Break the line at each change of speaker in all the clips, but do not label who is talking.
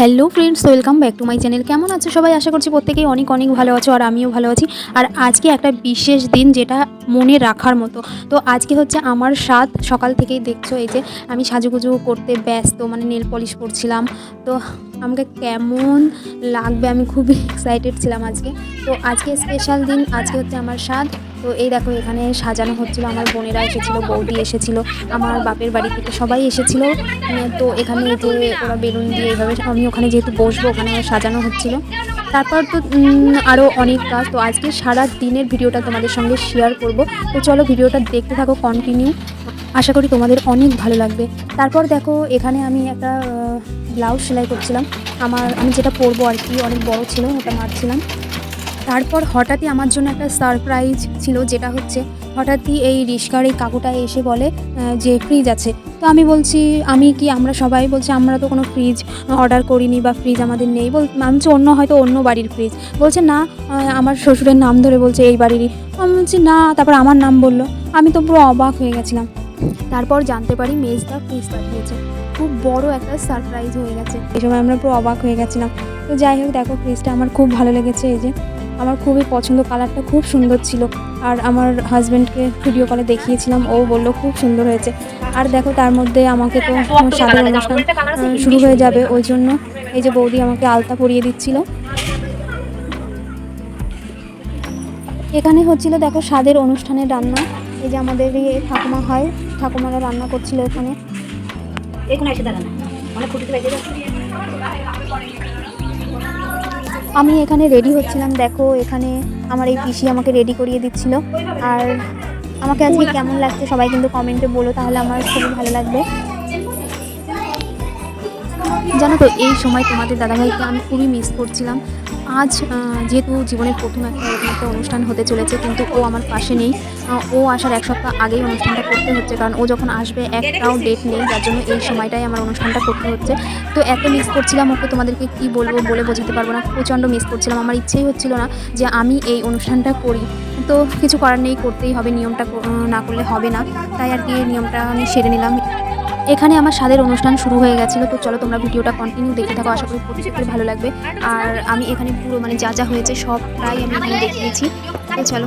Hello friends, welcome back to my channel. কেমন আছো সবাই? আশা করছি প্রত্যেকেই অনেক অনেক ভালো আছো, আর আমিও ভালো আছি। আর আজকে একটা বিশেষ দিন, যেটা মনে রাখার মতো। তো আজকে হচ্ছে আমার সাত সকাল থেকেই দেখছো এই যে আমি সাজুগুজু করতে ব্যস্ত, মানে নেল পলিশ করছিলাম। তো আমাকে কেমন লাগবে, আমি খুবই এক্সাইটেড ছিলাম আজকে। তো আজকে স্পেশাল দিন, আজকে হচ্ছে আমার সাত। তো এই দেখো এখানে সাজানো হচ্ছিলো, আমার বোনেরা এসেছিলো, বৌদি এসেছিলো, আমার বাপের বাড়ি থেকে সবাই এসেছিলো। তো এখানে এই যে ওরা বেলুন দিয়ে এইভাবে, আমি ওখানে যেহেতু বসবো, ওখানে সাজানো হচ্ছিলো। তারপর তো আরও অনেক কাজ। তো আজকে সারা দিনের ভিডিওটা তোমাদের সঙ্গে শেয়ার করব। তো চলো ভিডিওটা দেখতে থাকো কন্টিনিউ, আশা করি তোমাদের অনেক ভালো লাগবে। তারপর দেখো এখানে আমি একটা ব্লাউজ সেলাই করছিলাম, আমি যেটা পরবো আর কি, অনেক বড় ছিল, ওটা মারছিলাম। তারপর হঠাৎই আমার জন্য একটা সারপ্রাইজ ছিল, যেটা হচ্ছে হঠাৎই এই রিস্কার এই কাকুটা এসে বলে যে ফ্রিজ আছে। তো আমি বলছি, আমরা সবাই বলছি আমরা তো কোনো ফ্রিজ অর্ডার করিনি বা ফ্রিজ আমাদের নেই। আমি বলছি হয়তো অন্য বাড়ির ফ্রিজ। বলছে না, আমার শ্বশুরের নাম ধরে বলছে এই বাড়িরই। আমি বলছি না, তারপর আমার নাম বললো। আমি তো পুরো অবাক হয়ে গেছিলাম। তারপর জানতে পারি মেজদা ফ্রিজ পাঠিয়েছে। খুব বড় একটা সারপ্রাইজ হয়ে গেছে, এই সময় আমরা পুরো অবাক হয়ে গেছিলাম। তো যাই হোক, দেখো ফ্রিজটা আমার খুব ভালো লেগেছে। এই যে আমার খুবই পছন্দ, কালারটা খুব সুন্দর ছিল। আর আমার হাজব্যান্ডকে ভিডিও কলে দেখিয়েছিলাম, ও বললো খুব সুন্দর হয়েছে। আর দেখো তার মধ্যে আমাকে তো সাদের অনুষ্ঠান শুরু হয়ে যাবে, ওই জন্য এই যে বৌদি আমাকে আলতা পরিয়ে দিচ্ছিল। এখানে হচ্ছিল দেখো স্বাদের অনুষ্ঠানের রান্না। এই যে আমাদের ঠাকুমা হয়, ঠাকুমারা রান্না করছিল এখানে। আমি এখানে রেডি হচ্ছিলাম, দেখো এখানে আমার এই পিসি আমাকে রেডি করিয়ে দিচ্ছিল। আর আমাকে আজকে কেমন লাগছে সবাই কিন্তু কমেন্টে বলো, তাহলে আমার খুবই ভালো লাগবে। জানো তো এই সময় তোমাদের দাদাভাইকে আমি খুবই মিস করছিলাম। আজ যেহেতু জীবনের প্রথম একটা অনুষ্ঠান হতে চলেছে, কিন্তু ও আমার পাশে নেই। ও আসার এক সপ্তাহ আগেই অনুষ্ঠানটা করতে হচ্ছে, কারণ ও যখন আসবে একটাও ডেট নেই, যার জন্য এই সময়টাই আমার অনুষ্ঠানটা করতে হচ্ছে। তো এত মিস করছিলাম ওকে, তোমাদেরকে কি বলবো, বলে বোঝাতে পারবো না। প্রচণ্ড মিস করছিলাম, আমার ইচ্ছেই হচ্ছিল না যে আমি এই অনুষ্ঠানটা করি। তো কিছু করার নেই, করতেই হবে, নিয়মটা না করলে হবে না। তাই আর কি নিয়মটা আমি সেরে নিলাম। এখানে আমার স্বাদের অনুষ্ঠান শুরু হয়ে গেছিলো। তো চলো তোমরা ভিডিওটা কন্টিনিউ দেখতে থাকো, আশা করি প্রত্যেকের ভালো লাগবে। আর আমি এখানে পুরো মানে যা যা হয়েছে সবটাই আমি এখানে দেখিয়েছি। তো চলো।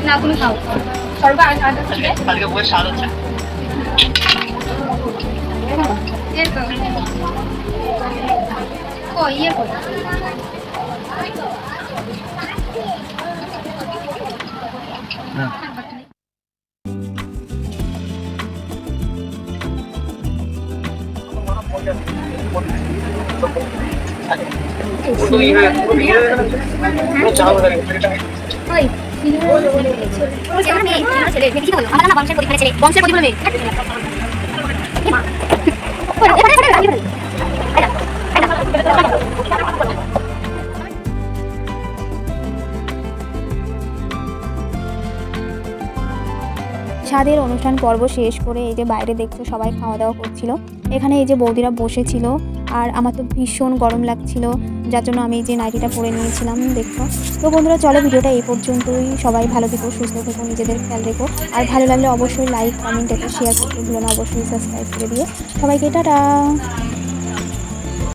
না তুমি খাও সর্ব আজকে বই স্বাদ হচ্ছে ও ইয়ে কর বংশের প্রতিফলন মেয়ে
ছাদের অনুষ্ঠান পর্ব শেষ করে এই যে বাইরে দেখছো সবাই খাওয়া দাওয়া করছিল। এখানে এই যে বৌদিরা বসেছিল আর আমার তো ভীষণ গরম লাগছিল, যার জন্য আমি এই যে নাইটিটা পরে নিয়েছিলাম দেখছো। তো বন্ধুরা চলো ভিডিওটা এই পর্যন্তই। সবাই ভালো থেকো, সুস্থ থেকো, নিজেদের খেয়াল রেখো। আর ভালো লাগলে অবশ্যই লাইক কমেন্ট একটা শেয়ার করতে ভুলো না, অবশ্যই সাবস্ক্রাইব করে দিয়ে সবাইকে টাটা।